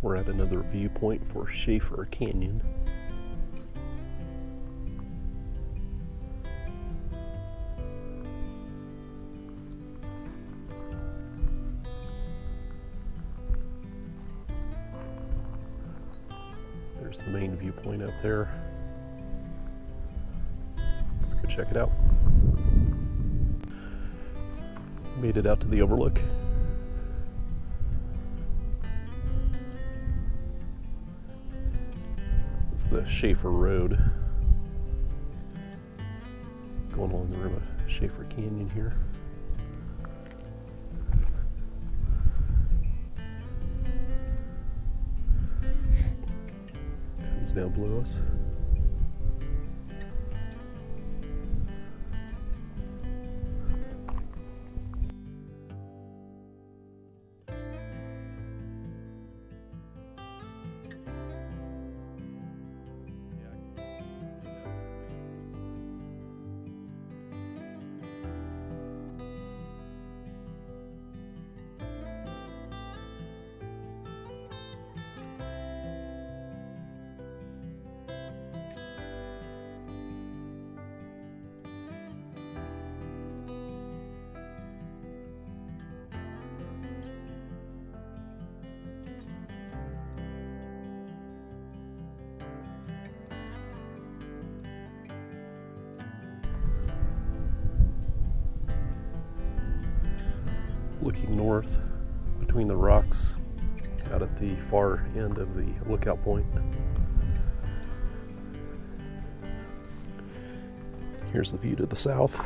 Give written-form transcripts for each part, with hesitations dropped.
We're at another viewpoint for Schaefer Canyon. There's the main viewpoint up there. Let's go check it out. Made it out to the Overlook. It's the Schaefer Road going along the rim of Schaefer Canyon here. Comes down below us. Looking north between the rocks out at the far end of the lookout point. Here's the view to the south.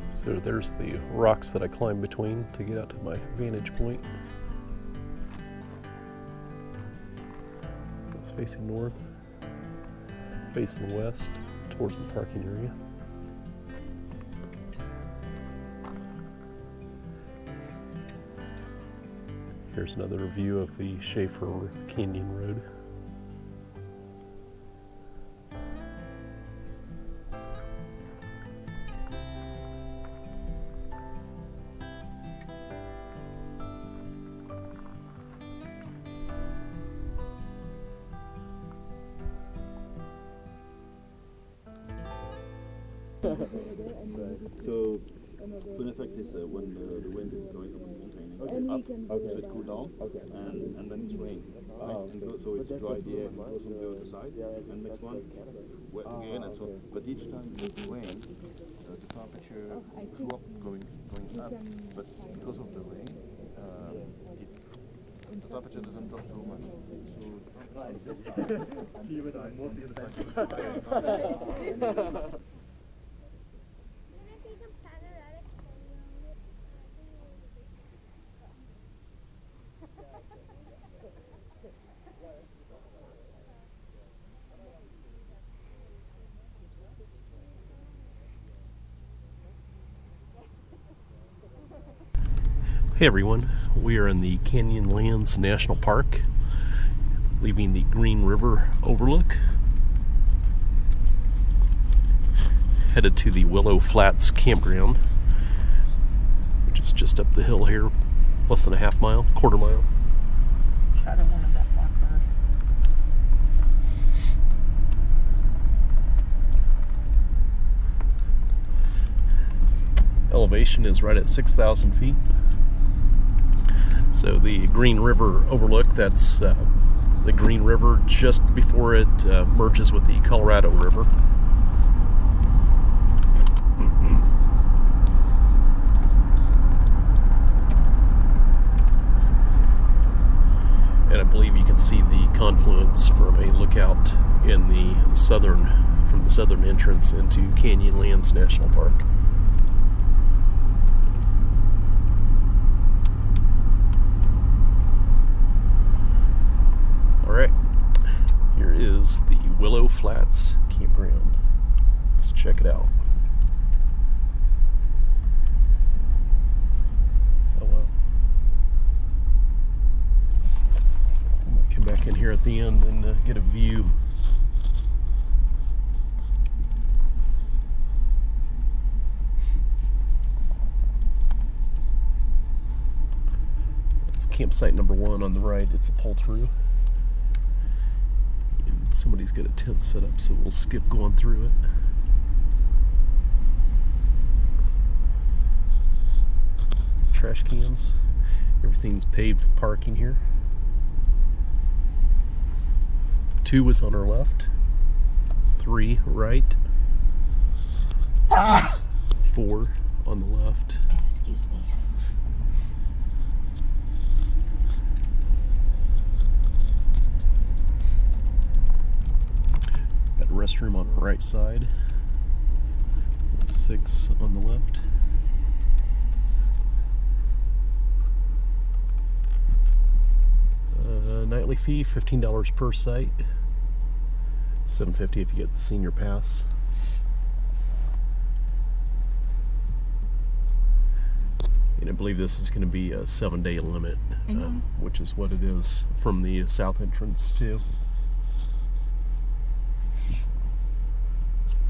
So there's the rocks that I climbed between to get out to my vantage point. It's facing north, facing west towards the parking area. Here's another view of the Schaefer Canyon Road. So, full effect is when the wind is going up so it cool down, and then it's rain. So it's dry, the air goes on the other side, and next one, wet again, and so. But each time it rains, the temperature drop going up, but because of the rain, the temperature doesn't drop so much. So Hey everyone, we are in the Canyonlands National Park, leaving the Green River Overlook, headed to the Willow Flat Campground, which is just up the hill here, less than a half mile, quarter mile. Shadow one of that blackbird. Elevation is right at 6,000 feet. So the Green River Overlook, that's the Green River just before it merges with the Colorado River. And I believe you can see the confluence from a lookout in the southern entrance into Canyonlands National Park. Flats Campground. Let's check it out. Oh wow. I might come back in here at the end and get a view. It's campsite number 1 on the right. It's a pull-through. And somebody's got a tent set up, so we'll skip going through it. Trash cans. Everything's paved parking here. 2 is on our left. 3 right. 4 on the left. Excuse me. Got a restroom on the right side. 6 on the left. Nightly fee, $15 per site. $7.50 if you get the senior pass. And I believe this is going to be a 7-day limit, which is what it is from the south entrance too.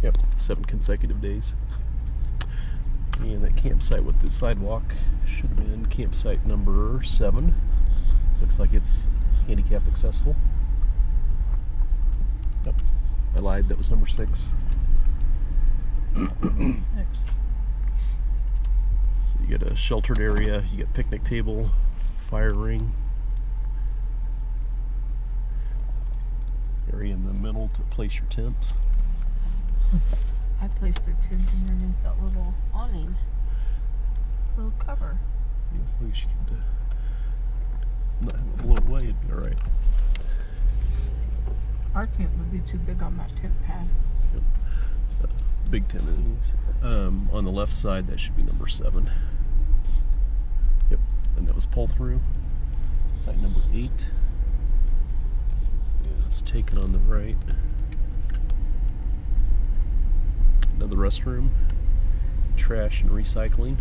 Yep, 7 consecutive days. And that campsite with the sidewalk should have been campsite number 7. Looks like it's handicap accessible. Yep, I lied, that was number 6. So you get a sheltered area, you get picnic table, fire ring, area in the middle to place your tent. I placed the tent underneath that little awning, little cover. Yes, at least you could not have it blow away, it'd be alright. Our tent would be too big on that tent pad. Yep. Big tent anyways. On the left side, that should be number 7. Yep, and that was pull through. Site number 8 is taken on the right. Another restroom, trash and recycling.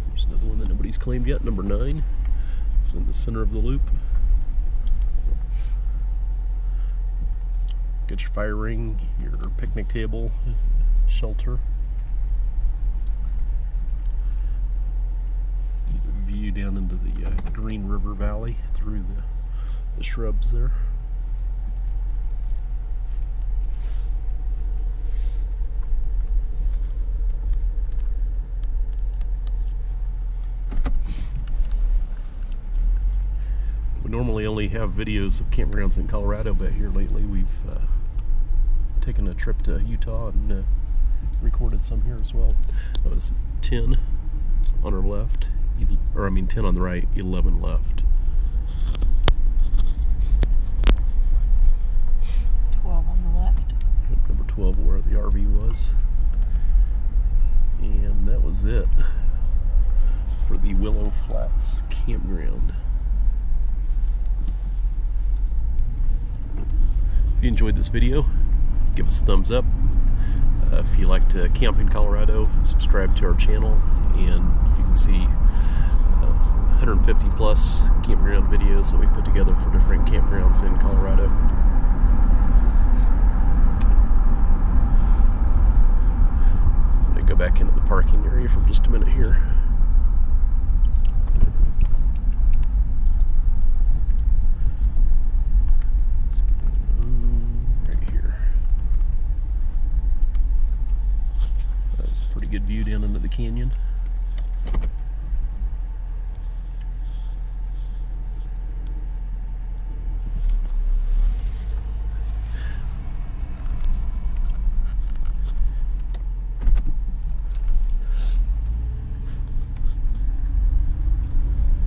There's another one that nobody's claimed yet, number 9. It's in the center of the loop. Get your fire ring, your picnic table, shelter. Get a view down into the Green River Valley through the shrubs there. We normally only have videos of campgrounds in Colorado, but here lately we've taken a trip to Utah and recorded some here as well. That was 10 on our left, 10 on the right, 11 left. 12 on the left. Yep, number 12 where the RV was. And that was it for the Willow Flats Campground. If you enjoyed this video, give us a thumbs up. If you like to camp in Colorado, subscribe to our channel, and you can see 150 plus campground videos that we put together for different campgrounds in Colorado. I'm going to go back into the parking area for just a minute here. Good view down into the canyon.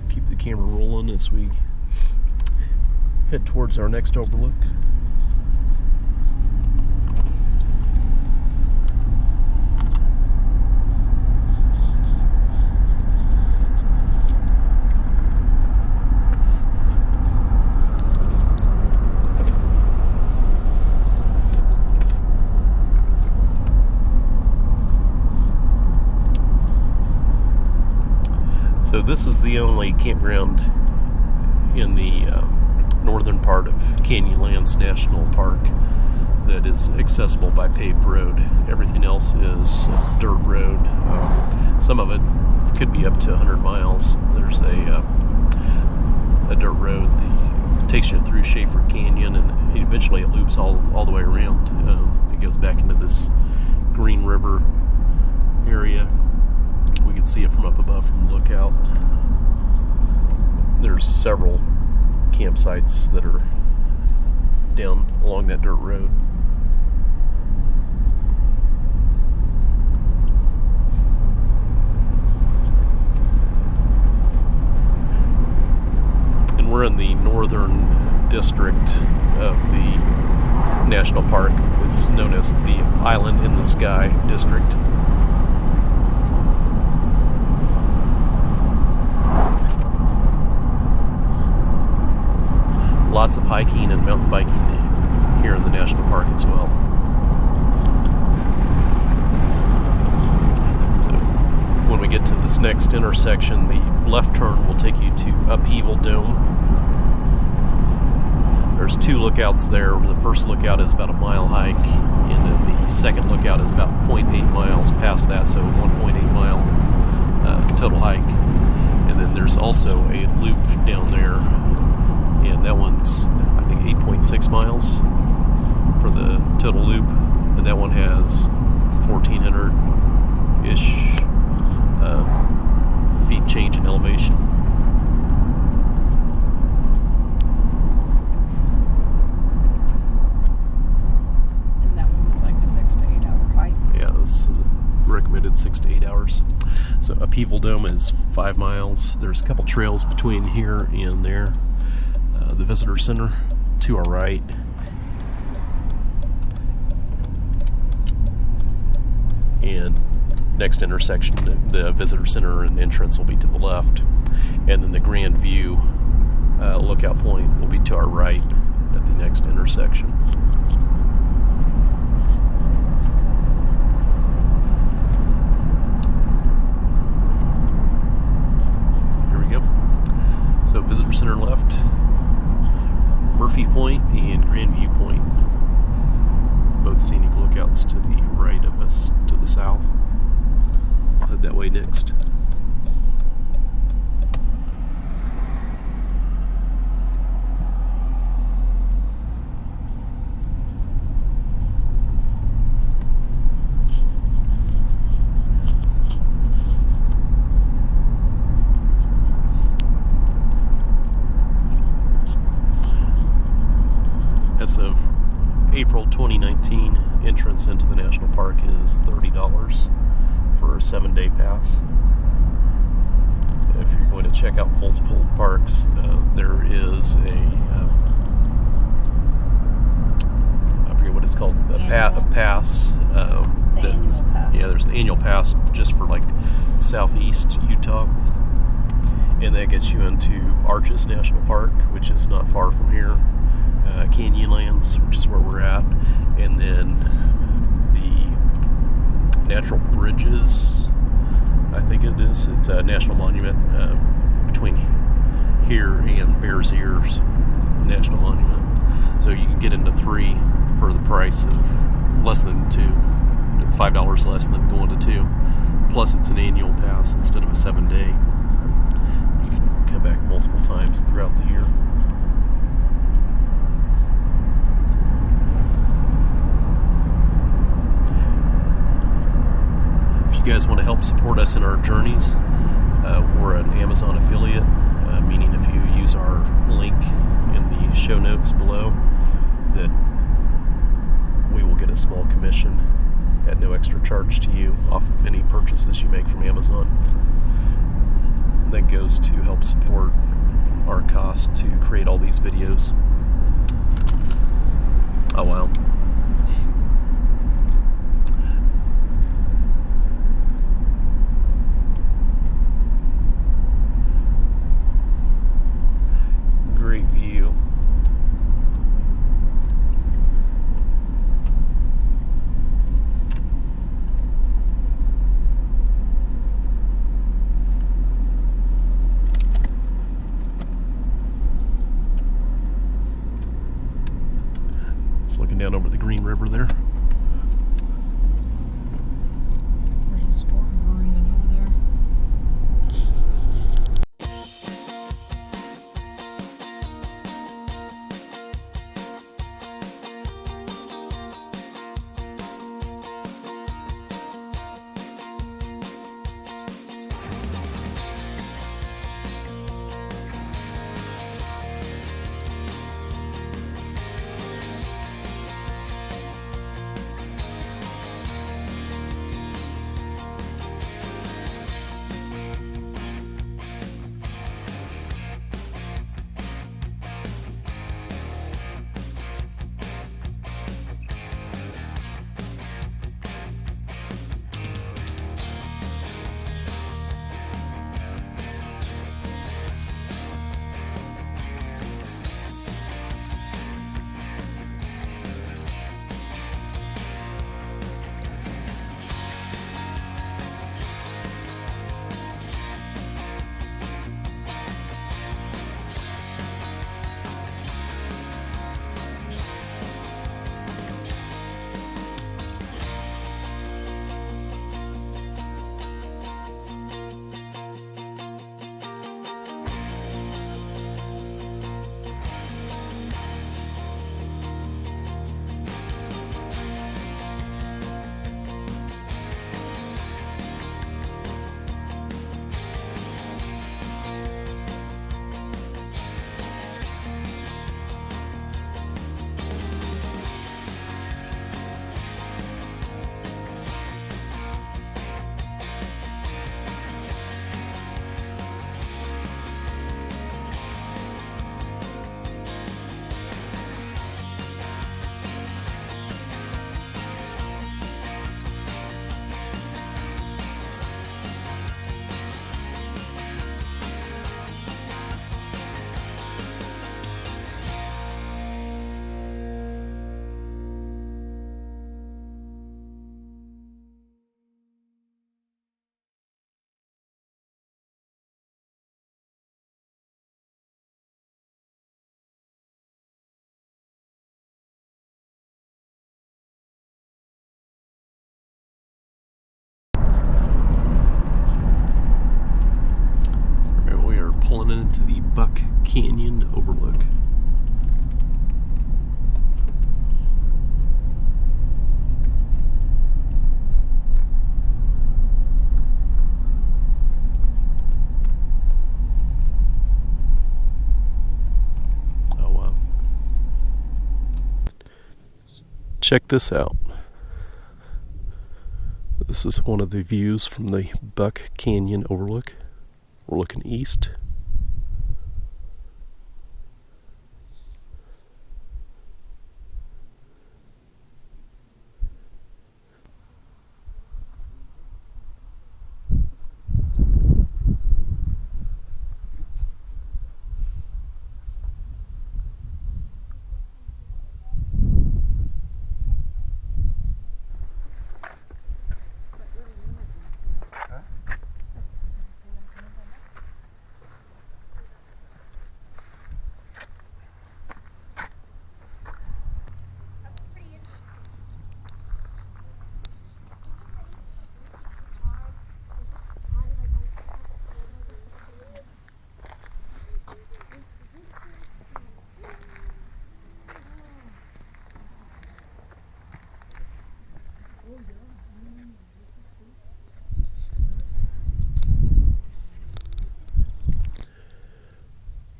Keep the camera rolling as we head towards our next overlook. So this is the only campground in the northern part of Canyonlands National Park that is accessible by paved road. Everything else is dirt road. Some of it could be up to 100 miles. There's a dirt road that takes you through Schaefer Canyon, and eventually it loops all the way around. It goes back into this Green River area. We can see it from up above from the lookout. There's several campsites that are down along that dirt road. And we're in the northern district of the national park. It's known as the Island in the Sky district. Lots of hiking and mountain biking here in the national park as well. So when we get to this next intersection, the left turn will take you to Upheaval Dome. There's two lookouts there. The first lookout is about a mile hike, and then the second lookout is about 0.8 miles past that, so 1.8 mile total hike. And then there's also a loop down there, and that one's, I think, 8.6 miles for the total loop, and that one has 1,400-ish feet change in elevation. And that one was like a 6 to 8 hour hike. Yeah, it was recommended 6 to 8 hours. So Upheaval Dome is 5 miles. There's a couple trails between here and there. The visitor center to our right. And next intersection, the visitor center and entrance will be to the left. And then the Grandview Lookout point will be to our right at the next intersection. Here we go. So visitor center left, Murphy Point and Grandview Point, both scenic lookouts to the right of us, to the south. We'll head that way next. As of April 2019, entrance into the national park is $30 for a 7-day pass. If you're going to check out multiple parks, there is I forget what it's called, a pass. Annual pass. Yeah, there's an annual pass just for like southeast Utah. And that gets you into Arches National Park, which is not far from here. Canyonlands, which is where we're at, and then the Natural Bridges, I think it is. It's a national monument between here and Bears Ears National Monument. So you can get into 3 for the price of less than 2, $5 less than going to 2. Plus, it's an annual pass instead of a 7-day. So you can come back multiple times throughout the year. If you guys want to help support us in our journeys, we're an Amazon affiliate, meaning if you use our link in the show notes below, that we will get a small commission at no extra charge to you off of any purchases you make from Amazon. That goes to help support our cost to create all these videos. Oh wow. Great view. Green River there. There's a storm brewing over there. Pulling into the Buck Canyon Overlook. Oh wow. Check this out. This is one of the views from the Buck Canyon Overlook. We're looking east.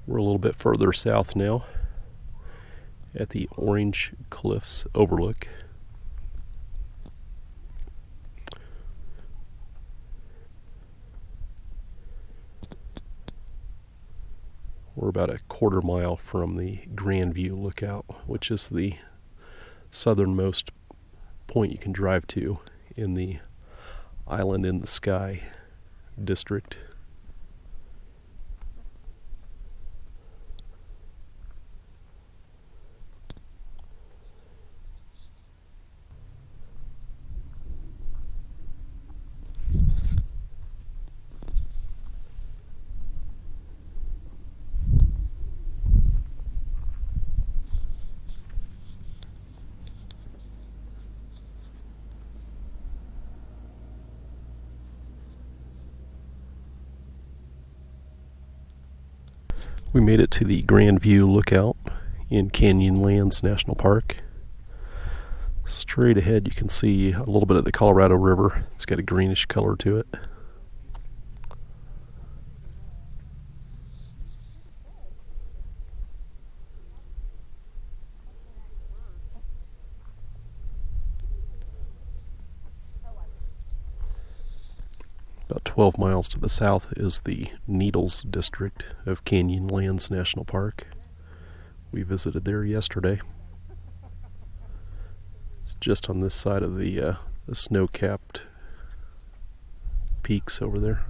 We're a little bit further south now at the Orange Cliffs Overlook. We're about a quarter mile from the Grandview Lookout, which is the southernmost point you can drive to in the Island in the Sky district. We made it to the Grandview Lookout in Canyonlands National Park. Straight ahead you can see a little bit of the Colorado River. It's got a greenish color to it. About 12 miles to the south is the Needles district of Canyonlands National Park. We visited there yesterday. It's just on this side of the snow-capped peaks over there.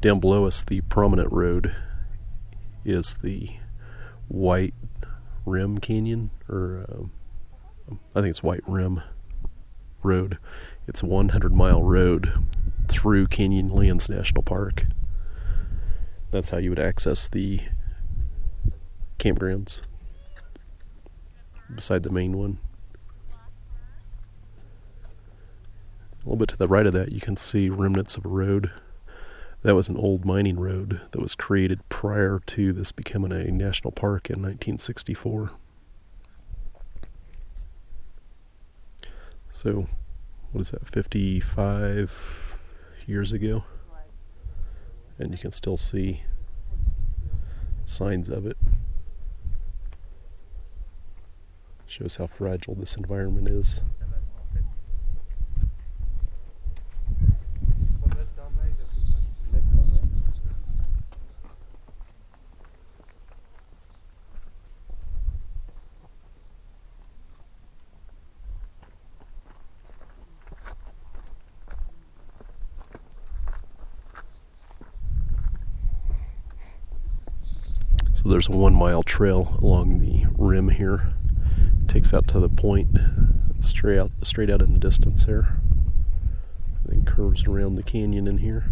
Down below us, the prominent road is the White Rim Canyon, or I think it's White Rim Road. It's a 100-mile road through Canyonlands National Park. That's how you would access the campgrounds beside the main one. A little bit to the right of that you can see remnants of a road. That was an old mining road that was created prior to this becoming a national park in 1964. So, what is that, 55 years ago? And you can still see signs of it. Shows how fragile this environment is. So there's a 1-mile trail along the rim here. It takes out to the point. It's straight out in the distance there. And then curves around the canyon in here.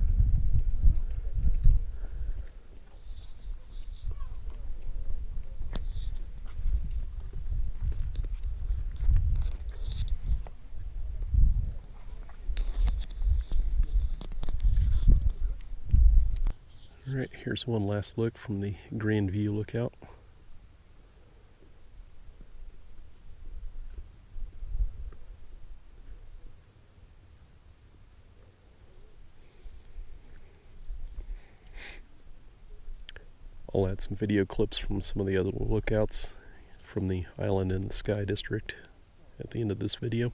Alright, here's one last look from the Grandview Lookout. I'll add some video clips from some of the other lookouts from the island and the Sky district at the end of this video.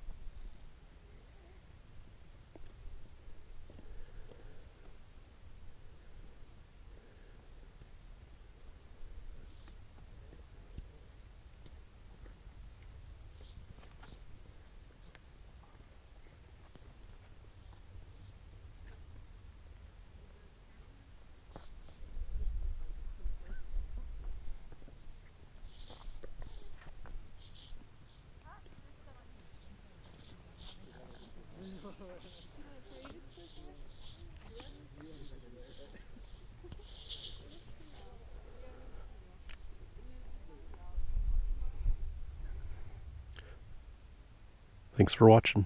Thanks for watching.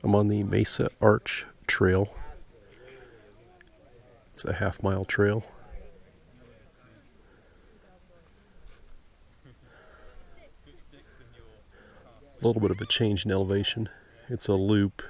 I'm on the Mesa Arch Trail. It's a half-mile trail. A little bit of a change in elevation. It's a loop